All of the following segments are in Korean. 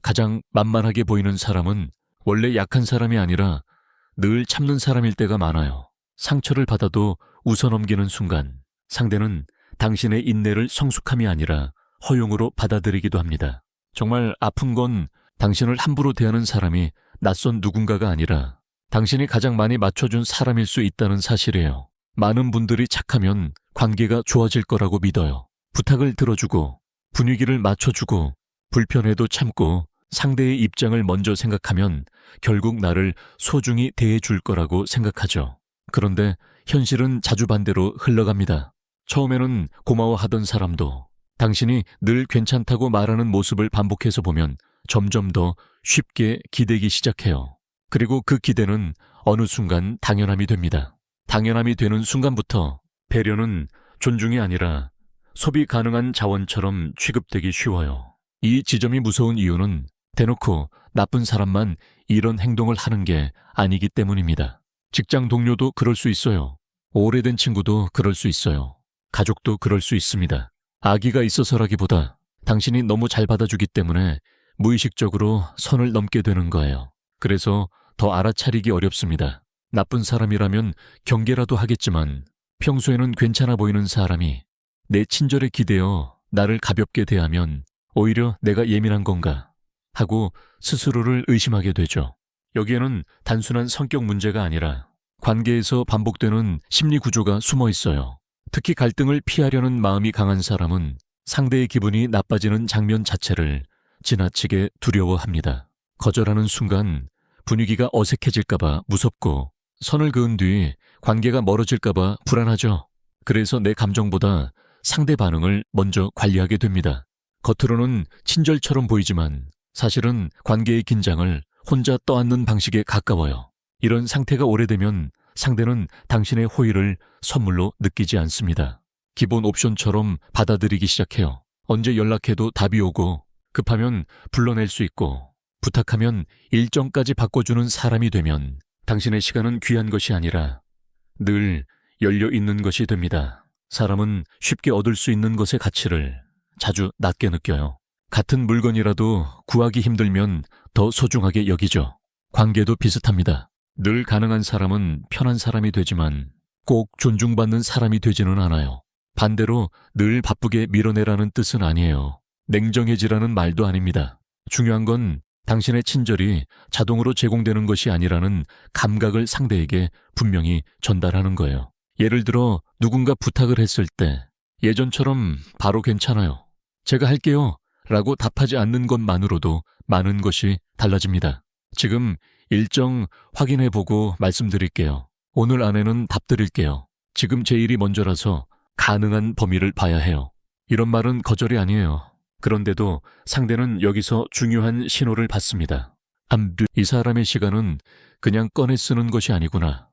가장 만만하게 보이는 사람은 원래 약한 사람이 아니라 늘 참는 사람일 때가 많아요. 상처를 받아도 웃어넘기는 순간 상대는 당신의 인내를 성숙함이 아니라 허용으로 받아들이기도 합니다. 정말 아픈 건 당신을 함부로 대하는 사람이 낯선 누군가가 아니라 당신이 가장 많이 맞춰준 사람일 수 있다는 사실이에요. 많은 분들이 착하면 관계가 좋아질 거라고 믿어요. 부탁을 들어주고 분위기를 맞춰주고 불편해도 참고 상대의 입장을 먼저 생각하면 결국 나를 소중히 대해줄 거라고 생각하죠. 그런데 현실은 자주 반대로 흘러갑니다. 처음에는 고마워하던 사람도 당신이 늘 괜찮다고 말하는 모습을 반복해서 보면 점점 더 쉽게 기대기 시작해요. 그리고 그 기대는 어느 순간 당연함이 됩니다. 당연함이 되는 순간부터 배려는 존중이 아니라 소비 가능한 자원처럼 취급되기 쉬워요. 이 지점이 무서운 이유는 대놓고 나쁜 사람만 이런 행동을 하는 게 아니기 때문입니다. 직장 동료도 그럴 수 있어요. 오래된 친구도 그럴 수 있어요. 가족도 그럴 수 있습니다. 악의가 있어서라기보다 당신이 너무 잘 받아주기 때문에 무의식적으로 선을 넘게 되는 거예요. 그래서 더 알아차리기 어렵습니다. 나쁜 사람이라면 경계라도 하겠지만 평소에는 괜찮아 보이는 사람이 내 친절에 기대어 나를 가볍게 대하면 오히려 내가 예민한 건가 하고 스스로를 의심하게 되죠. 여기에는 단순한 성격 문제가 아니라 관계에서 반복되는 심리 구조가 숨어 있어요. 특히 갈등을 피하려는 마음이 강한 사람은 상대의 기분이 나빠지는 장면 자체를 지나치게 두려워합니다. 거절하는 순간 분위기가 어색해질까봐 무섭고 선을 그은 뒤 관계가 멀어질까봐 불안하죠. 그래서 내 감정보다 상대 반응을 먼저 관리하게 됩니다. 겉으로는 친절처럼 보이지만 사실은 관계의 긴장을 혼자 떠안는 방식에 가까워요. 이런 상태가 오래되면 상대는 당신의 호의를 선물로 느끼지 않습니다. 기본 옵션처럼 받아들이기 시작해요. 언제 연락해도 답이 오고 급하면 불러낼 수 있고 부탁하면 일정까지 바꿔주는 사람이 되면 당신의 시간은 귀한 것이 아니라 늘 열려 있는 것이 됩니다. 사람은 쉽게 얻을 수 있는 것의 가치를 자주 낮게 느껴요. 같은 물건이라도 구하기 힘들면 더 소중하게 여기죠. 관계도 비슷합니다. 늘 가능한 사람은 편한 사람이 되지만 꼭 존중받는 사람이 되지는 않아요. 반대로 늘 바쁘게 밀어내라는 뜻은 아니에요. 냉정해지라는 말도 아닙니다. 중요한 건 당신의 친절이 자동으로 제공되는 것이 아니라는 감각을 상대에게 분명히 전달하는 거예요. 예를 들어 누군가 부탁을 했을 때 예전처럼 바로 괜찮아요. 제가 할게요 라고 답하지 않는 것만으로도 많은 것이 달라집니다. 지금 일정 확인해보고 말씀드릴게요. 오늘 안에는 답 드릴게요. 지금 제 일이 먼저라서 가능한 범위를 봐야 해요. 이런 말은 거절이 아니에요. 그런데도 상대는 여기서 중요한 신호를 받습니다. 이 사람의 시간은 그냥 꺼내 쓰는 것이 아니구나.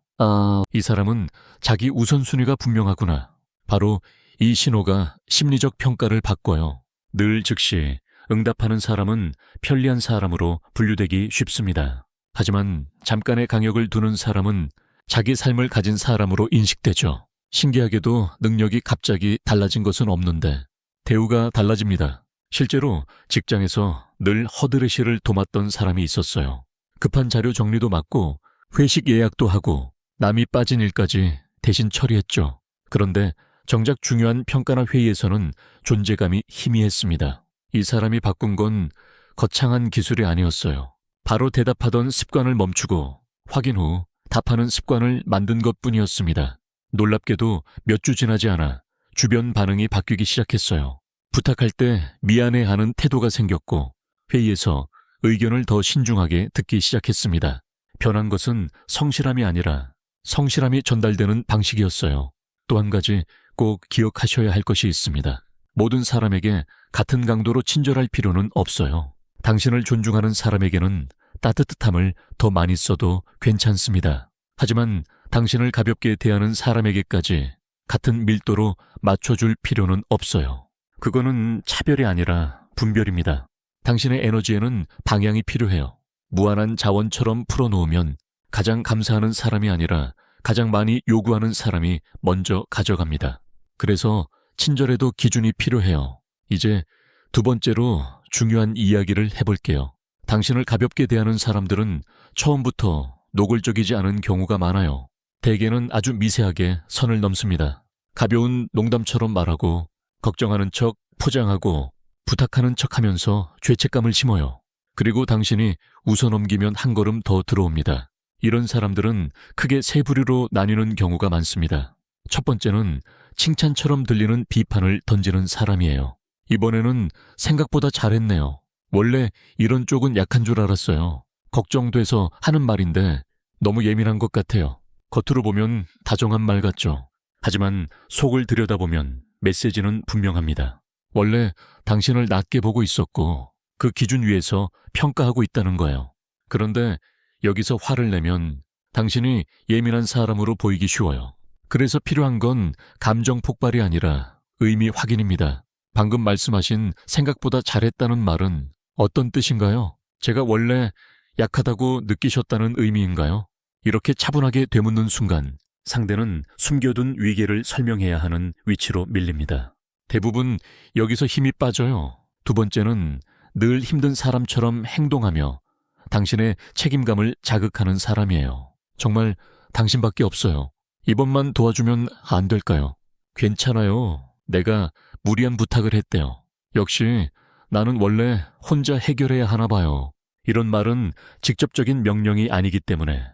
이 사람은 자기 우선순위가 분명하구나. 바로 이 신호가 심리적 평가를 바꿔요. 늘 즉시 응답하는 사람은 편리한 사람으로 분류되기 쉽습니다. 하지만 잠깐의 강역을 두는 사람은 자기 삶을 가진 사람으로 인식되죠. 신기하게도 능력이 갑자기 달라진 것은 없는데 대우가 달라집니다. 실제로 직장에서 늘 허드렛일을 도맡던 사람이 있었어요. 급한 자료 정리도 맡고 회식 예약도 하고 남이 빠진 일까지 대신 처리했죠. 그런데 정작 중요한 평가나 회의에서는 존재감이 희미했습니다. 이 사람이 바꾼 건 거창한 기술이 아니었어요. 바로 대답하던 습관을 멈추고 확인 후 답하는 습관을 만든 것뿐이었습니다. 놀랍게도 몇 주 지나지 않아 주변 반응이 바뀌기 시작했어요. 부탁할 때 미안해하는 태도가 생겼고 회의에서 의견을 더 신중하게 듣기 시작했습니다. 변한 것은 성실함이 아니라 성실함이 전달되는 방식이었어요. 또 한 가지 꼭 기억하셔야 할 것이 있습니다. 모든 사람에게 같은 강도로 친절할 필요는 없어요. 당신을 존중하는 사람에게는 따뜻함을 더 많이 써도 괜찮습니다. 하지만 당신을 가볍게 대하는 사람에게까지 같은 밀도로 맞춰줄 필요는 없어요. 그거는 차별이 아니라 분별입니다. 당신의 에너지에는 방향이 필요해요. 무한한 자원처럼 풀어놓으면 가장 감사하는 사람이 아니라 가장 많이 요구하는 사람이 먼저 가져갑니다. 그래서 친절에도 기준이 필요해요. 이제 두 번째로 중요한 이야기를 해볼게요. 당신을 가볍게 대하는 사람들은 처음부터 노골적이지 않은 경우가 많아요. 대개는 아주 미세하게 선을 넘습니다. 가벼운 농담처럼 말하고 걱정하는 척 포장하고 부탁하는 척하면서 죄책감을 심어요. 그리고 당신이 웃어넘기면 한 걸음 더 들어옵니다. 이런 사람들은 크게 세 부류로 나뉘는 경우가 많습니다. 첫 번째는 칭찬처럼 들리는 비판을 던지는 사람이에요. 이번에는 생각보다 잘했네요. 원래 이런 쪽은 약한 줄 알았어요. 걱정돼서 하는 말인데 너무 예민한 것 같아요. 겉으로 보면 다정한 말 같죠. 하지만 속을 들여다보면 메시지는 분명합니다. 원래 당신을 낮게 보고 있었고 그 기준 위에서 평가하고 있다는 거예요. 그런데 여기서 화를 내면 당신이 예민한 사람으로 보이기 쉬워요. 그래서 필요한 건 감정 폭발이 아니라 의미 확인입니다. 방금 말씀하신 생각보다 잘했다는 말은 어떤 뜻인가요? 제가 원래 약하다고 느끼셨다는 의미인가요? 이렇게 차분하게 되묻는 순간 상대는 숨겨둔 위계를 설명해야 하는 위치로 밀립니다. 대부분 여기서 힘이 빠져요. 두 번째는 늘 힘든 사람처럼 행동하며 당신의 책임감을 자극하는 사람이에요. 정말 당신밖에 없어요. 이번만 도와주면 안 될까요? 괜찮아요. 내가 무리한 부탁을 했대요. 역시 나는 원래 혼자 해결해야 하나 봐요. 이런 말은 직접적인 명령이 아니기 때문에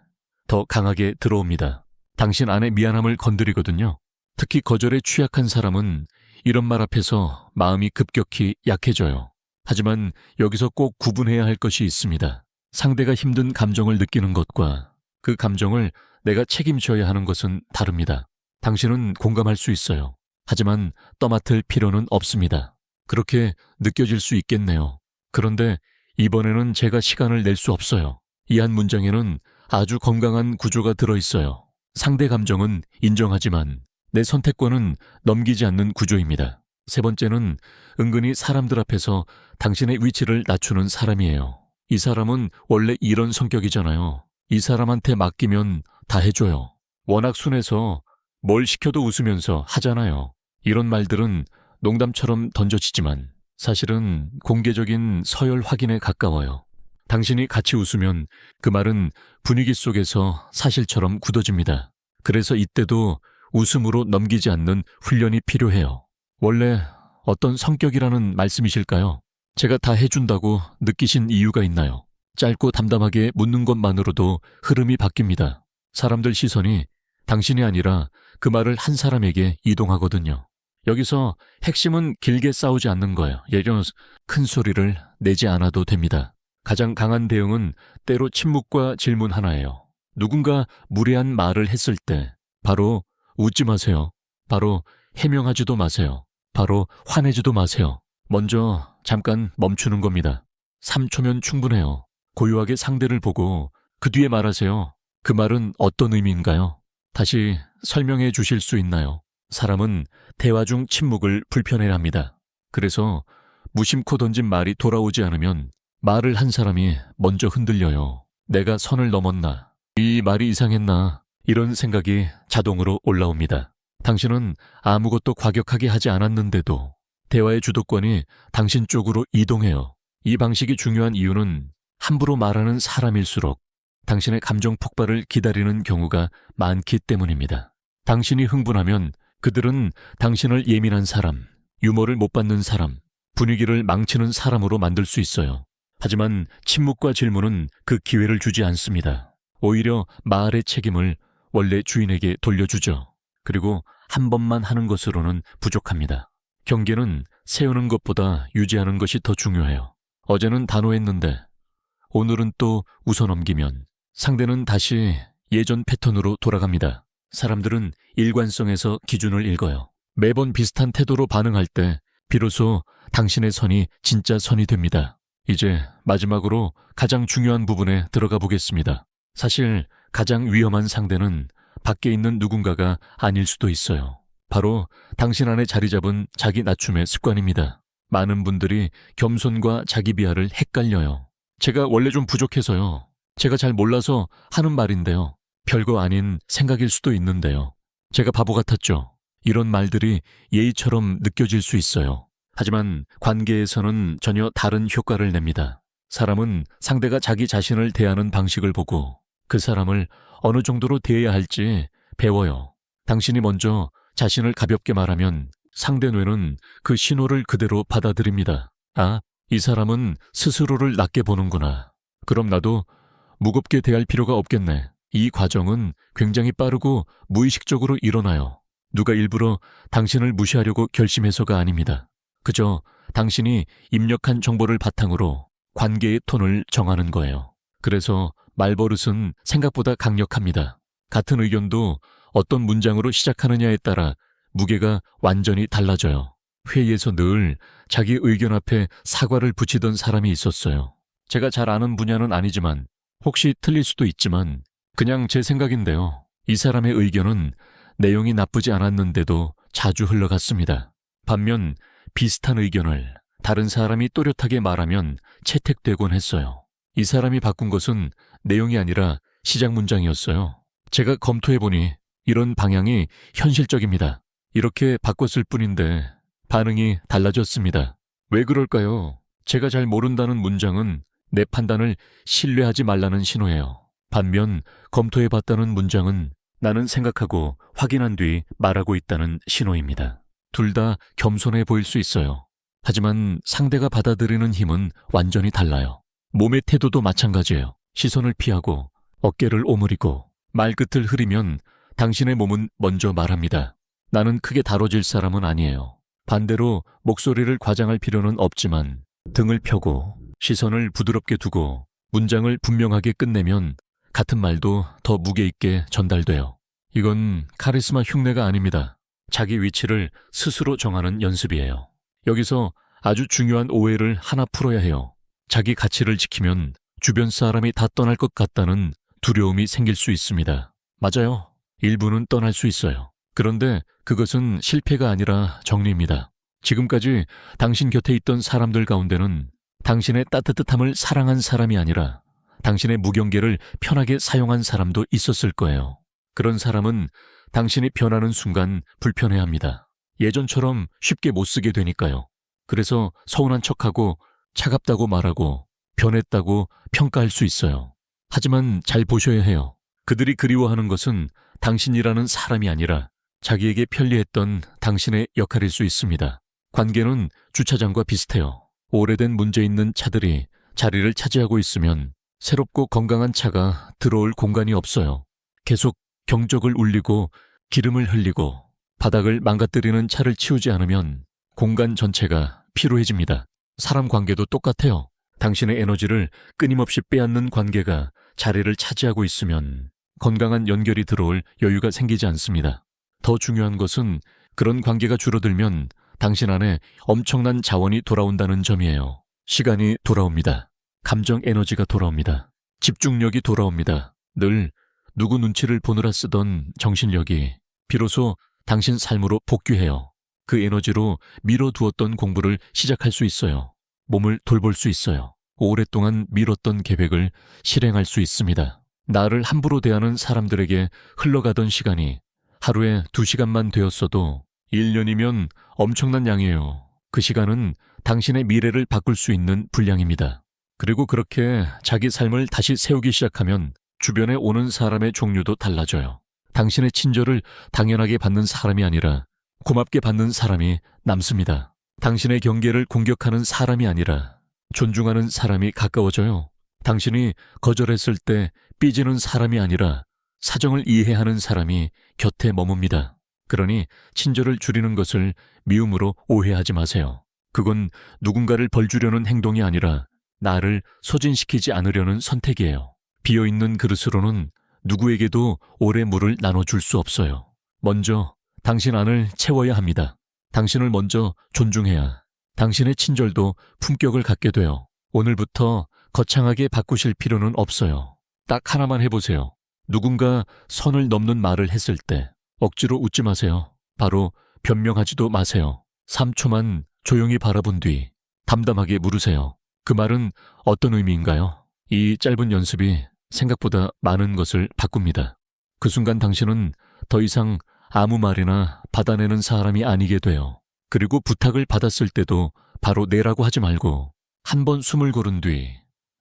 더 강하게 들어옵니다. 당신 안의 미안함을 건드리거든요. 특히 거절에 취약한 사람은 이런 말 앞에서 마음이 급격히 약해져요. 하지만 여기서 꼭 구분해야 할 것이 있습니다. 상대가 힘든 감정을 느끼는 것과 그 감정을 내가 책임져야 하는 것은 다릅니다. 당신은 공감할 수 있어요. 하지만 떠맡을 필요는 없습니다. 그렇게 느껴질 수 있겠네요. 그런데 이번에는 제가 시간을 낼 수 없어요. 이 한 문장에는 아주 건강한 구조가 들어있어요. 상대 감정은 인정하지만 내 선택권은 넘기지 않는 구조입니다. 세 번째는 은근히 사람들 앞에서 당신의 위치를 낮추는 사람이에요. 이 사람은 원래 이런 성격이잖아요. 이 사람한테 맡기면 다 해줘요. 워낙 순해서 뭘 시켜도 웃으면서 하잖아요. 이런 말들은 농담처럼 던져지지만 사실은 공개적인 서열 확인에 가까워요. 당신이 같이 웃으면 그 말은 분위기 속에서 사실처럼 굳어집니다. 그래서 이때도 웃음으로 넘기지 않는 훈련이 필요해요. 원래 어떤 성격이라는 말씀이실까요? 제가 다 해준다고 느끼신 이유가 있나요? 짧고 담담하게 묻는 것만으로도 흐름이 바뀝니다. 사람들 시선이 당신이 아니라 그 말을 한 사람에게 이동하거든요. 여기서 핵심은 길게 싸우지 않는 거예요. 예를 들어서 큰 소리를 내지 않아도 됩니다. 가장 강한 대응은 때로 침묵과 질문 하나예요. 누군가 무례한 말을 했을 때 바로 웃지 마세요. 바로 해명하지도 마세요. 바로 화내지도 마세요. 먼저 잠깐 멈추는 겁니다. 3초면 충분해요. 고요하게 상대를 보고 그 뒤에 말하세요. 그 말은 어떤 의미인가요? 다시 설명해 주실 수 있나요? 사람은 대화 중 침묵을 불편해합니다. 그래서 무심코 던진 말이 돌아오지 않으면 말을 한 사람이 먼저 흔들려요. 내가 선을 넘었나? 이 말이 이상했나? 이런 생각이 자동으로 올라옵니다. 당신은 아무것도 과격하게 하지 않았는데도 대화의 주도권이 당신 쪽으로 이동해요. 이 방식이 중요한 이유는 함부로 말하는 사람일수록 당신의 감정 폭발을 기다리는 경우가 많기 때문입니다. 당신이 흥분하면 그들은 당신을 예민한 사람, 유머를 못 받는 사람, 분위기를 망치는 사람으로 만들 수 있어요. 하지만 침묵과 질문은 그 기회를 주지 않습니다. 오히려 말의 책임을 원래 주인에게 돌려주죠. 그리고 한 번만 하는 것으로는 부족합니다. 경계는 세우는 것보다 유지하는 것이 더 중요해요. 어제는 단호했는데 오늘은 또 웃어넘기면 상대는 다시 예전 패턴으로 돌아갑니다. 사람들은 일관성에서 기준을 읽어요. 매번 비슷한 태도로 반응할 때 비로소 당신의 선이 진짜 선이 됩니다. 이제 마지막으로 가장 중요한 부분에 들어가 보겠습니다. 사실 가장 위험한 상대는 밖에 있는 누군가가 아닐 수도 있어요. 바로 당신 안에 자리 잡은 자기 낮춤의 습관입니다. 많은 분들이 겸손과 자기 비하를 헷갈려요. 제가 원래 좀 부족해서요. 제가 잘 몰라서 하는 말인데요. 별거 아닌 생각일 수도 있는데요. 제가 바보 같았죠. 이런 말들이 예의처럼 느껴질 수 있어요. 하지만 관계에서는 전혀 다른 효과를 냅니다. 사람은 상대가 자기 자신을 대하는 방식을 보고 그 사람을 어느 정도로 대해야 할지 배워요. 당신이 먼저 자신을 가볍게 말하면 상대 뇌는 그 신호를 그대로 받아들입니다. 아, 이 사람은 스스로를 낮게 보는구나. 그럼 나도 무겁게 대할 필요가 없겠네. 이 과정은 굉장히 빠르고 무의식적으로 일어나요. 누가 일부러 당신을 무시하려고 결심해서가 아닙니다. 그저 당신이 입력한 정보를 바탕으로 관계의 톤을 정하는 거예요. 그래서 말버릇은 생각보다 강력합니다. 같은 의견도 어떤 문장으로 시작하느냐에 따라 무게가 완전히 달라져요. 회의에서 늘 자기 의견 앞에 사과를 붙이던 사람이 있었어요. 제가 잘 아는 분야는 아니지만 혹시 틀릴 수도 있지만 그냥 제 생각인데요. 이 사람의 의견은 내용이 나쁘지 않았는데도 자주 흘러갔습니다. 반면 비슷한 의견을 다른 사람이 또렷하게 말하면 채택되곤 했어요. 이 사람이 바꾼 것은 내용이 아니라 시작 문장이었어요. 제가 검토해보니 이런 방향이 현실적입니다. 이렇게 바꿨을 뿐인데 반응이 달라졌습니다. 왜 그럴까요? 제가 잘 모른다는 문장은 내 판단을 신뢰하지 말라는 신호예요. 반면 검토해봤다는 문장은 나는 생각하고 확인한 뒤 말하고 있다는 신호입니다. 둘 다 겸손해 보일 수 있어요. 하지만 상대가 받아들이는 힘은 완전히 달라요. 몸의 태도도 마찬가지예요. 시선을 피하고 어깨를 오므리고 말끝을 흐리면 당신의 몸은 먼저 말합니다. 나는 크게 다뤄질 사람은 아니에요. 반대로 목소리를 과장할 필요는 없지만 등을 펴고 시선을 부드럽게 두고 문장을 분명하게 끝내면 같은 말도 더 무게 있게 전달돼요. 이건 카리스마 흉내가 아닙니다. 자기 위치를 스스로 정하는 연습이에요. 여기서 아주 중요한 오해를 하나 풀어야 해요. 자기 가치를 지키면 주변 사람이 다 떠날 것 같다는 두려움이 생길 수 있습니다. 맞아요. 일부는 떠날 수 있어요. 그런데 그것은 실패가 아니라 정리입니다. 지금까지 당신 곁에 있던 사람들 가운데는 당신의 따뜻함을 사랑한 사람이 아니라 당신의 무경계를 편하게 사용한 사람도 있었을 거예요. 그런 사람은 당신이 변하는 순간 불편해합니다. 예전처럼 쉽게 못 쓰게 되니까요. 그래서 서운한 척하고 차갑다고 말하고 변했다고 평가할 수 있어요. 하지만 잘 보셔야 해요. 그들이 그리워하는 것은 당신이라는 사람이 아니라 자기에게 편리했던 당신의 역할일 수 있습니다. 관계는 주차장과 비슷해요. 오래된 문제 있는 차들이 자리를 차지하고 있으면 새롭고 건강한 차가 들어올 공간이 없어요. 계속 경적을 울리고 기름을 흘리고 바닥을 망가뜨리는 차를 치우지 않으면 공간 전체가 피로해집니다. 사람 관계도 똑같아요. 당신의 에너지를 끊임없이 빼앗는 관계가 자리를 차지하고 있으면 건강한 연결이 들어올 여유가 생기지 않습니다. 더 중요한 것은 그런 관계가 줄어들면 당신 안에 엄청난 자원이 돌아온다는 점이에요. 시간이 돌아옵니다. 감정 에너지가 돌아옵니다. 집중력이 돌아옵니다. 늘 누구 눈치를 보느라 쓰던 정신력이 비로소 당신 삶으로 복귀해요. 그 에너지로 미뤄두었던 공부를 시작할 수 있어요. 몸을 돌볼 수 있어요. 오랫동안 미뤘던 계획을 실행할 수 있습니다. 나를 함부로 대하는 사람들에게 흘러가던 시간이 하루에 2시간만 되었어도 1년이면 엄청난 양이에요. 그 시간은 당신의 미래를 바꿀 수 있는 분량입니다. 그리고 그렇게 자기 삶을 다시 세우기 시작하면 주변에 오는 사람의 종류도 달라져요. 당신의 친절을 당연하게 받는 사람이 아니라 고맙게 받는 사람이 남습니다. 당신의 경계를 공격하는 사람이 아니라 존중하는 사람이 가까워져요. 당신이 거절했을 때 삐지는 사람이 아니라 사정을 이해하는 사람이 곁에 머뭅니다. 그러니 친절을 줄이는 것을 미움으로 오해하지 마세요. 그건 누군가를 벌주려는 행동이 아니라 나를 소진시키지 않으려는 선택이에요. 비어있는 그릇으로는 누구에게도 오래 물을 나눠줄 수 없어요. 먼저 당신 안을 채워야 합니다. 당신을 먼저 존중해야 당신의 친절도 품격을 갖게 돼요. 오늘부터 거창하게 바꾸실 필요는 없어요. 딱 하나만 해보세요. 누군가 선을 넘는 말을 했을 때 억지로 웃지 마세요. 바로 변명하지도 마세요. 3초만 조용히 바라본 뒤 담담하게 물으세요. 그 말은 어떤 의미인가요? 이 짧은 연습이 생각보다 많은 것을 바꿉니다. 그 순간 당신은 더 이상 아무 말이나 받아내는 사람이 아니게 돼요. 그리고 부탁을 받았을 때도 바로 내라고 하지 말고 한 번 숨을 고른 뒤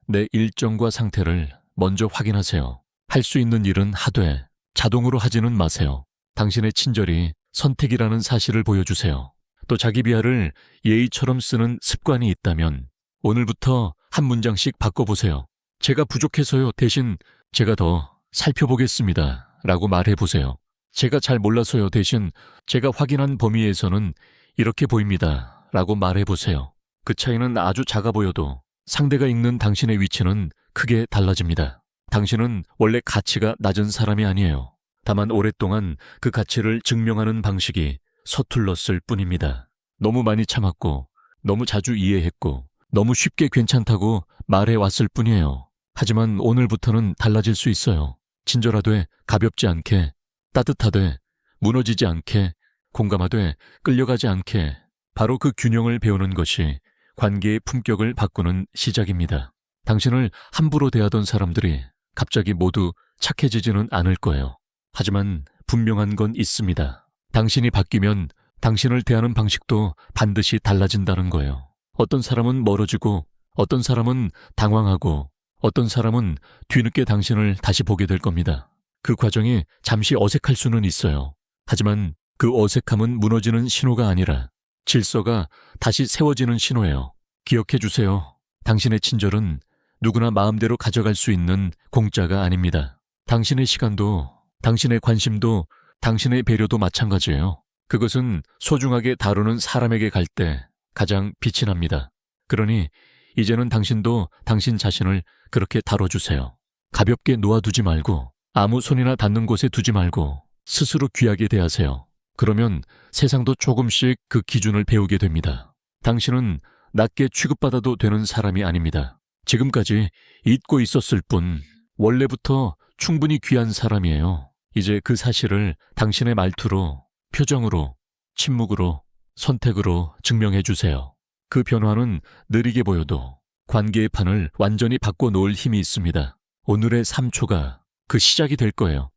내 일정과 상태를 먼저 확인하세요. 할 수 있는 일은 하되 자동으로 하지는 마세요. 당신의 친절이 선택이라는 사실을 보여주세요. 또 자기 비하를 예의처럼 쓰는 습관이 있다면 오늘부터 한 문장씩 바꿔보세요. 제가 부족해서요. 대신 제가 더 살펴보겠습니다. 라고 말해보세요. 제가 잘 몰라서요. 대신 제가 확인한 범위에서는 이렇게 보입니다. 라고 말해보세요. 그 차이는 아주 작아 보여도 상대가 읽는 당신의 위치는 크게 달라집니다. 당신은 원래 가치가 낮은 사람이 아니에요. 다만 오랫동안 그 가치를 증명하는 방식이 서툴렀을 뿐입니다. 너무 많이 참았고, 너무 자주 이해했고, 너무 쉽게 괜찮다고 말해왔을 뿐이에요. 하지만 오늘부터는 달라질 수 있어요. 친절하되 가볍지 않게, 따뜻하되 무너지지 않게, 공감하되 끌려가지 않게, 바로 그 균형을 배우는 것이 관계의 품격을 바꾸는 시작입니다. 당신을 함부로 대하던 사람들이 갑자기 모두 착해지지는 않을 거예요. 하지만 분명한 건 있습니다. 당신이 바뀌면 당신을 대하는 방식도 반드시 달라진다는 거예요. 어떤 사람은 멀어지고, 어떤 사람은 당황하고, 어떤 사람은 뒤늦게 당신을 다시 보게 될 겁니다. 그 과정이 잠시 어색할 수는 있어요. 하지만 그 어색함은 무너지는 신호가 아니라 질서가 다시 세워지는 신호예요. 기억해 주세요. 당신의 친절은 누구나 마음대로 가져갈 수 있는 공짜가 아닙니다. 당신의 시간도, 당신의 관심도, 당신의 배려도 마찬가지예요. 그것은 소중하게 다루는 사람에게 갈 때 가장 빛이 납니다. 그러니 이제는 당신도 당신 자신을 그렇게 다뤄주세요. 가볍게 놓아두지 말고, 아무 손이나 닿는 곳에 두지 말고 스스로 귀하게 대하세요. 그러면 세상도 조금씩 그 기준을 배우게 됩니다. 당신은 낮게 취급받아도 되는 사람이 아닙니다. 지금까지 잊고 있었을 뿐 원래부터 충분히 귀한 사람이에요. 이제 그 사실을 당신의 말투로, 표정으로, 침묵으로, 선택으로 증명해 주세요. 그 변화는 느리게 보여도 관계의 판을 완전히 바꿔놓을 힘이 있습니다. 오늘의 3초가 그 시작이 될 거예요.